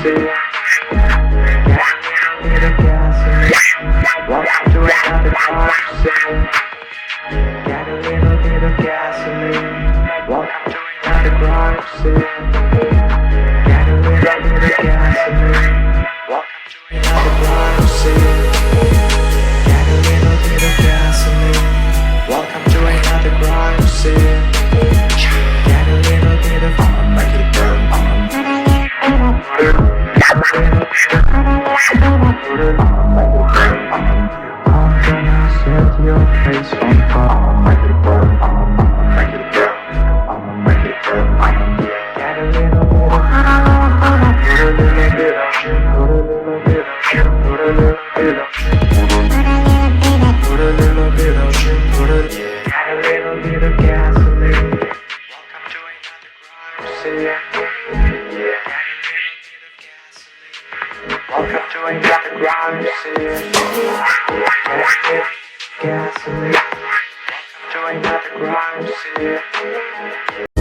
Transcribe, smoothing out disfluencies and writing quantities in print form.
scene. Get a little bit of gasoline. Welcome to another crime scene. Get a little bit of gasoline. Welcome to another crime scene. Get a little bit of gasoline. Welcome to another crime scene. Get a little bit of gasoline. Welcome to another crime scene. Get a little bit of I'ma make it burn. I'm gonna set your face on fire. I'ma make it burn. I'ma make it burn. I'ma make it burn. Get a little bit of put a little bit of shit. Put a little bit of shit. Put a little bit of shit. Put a little bit of shit. Put a get a little bit of gasoline. Welcome to another crime scene. Welcome to another crime scene. Gasoline. Welcome to another crime scene.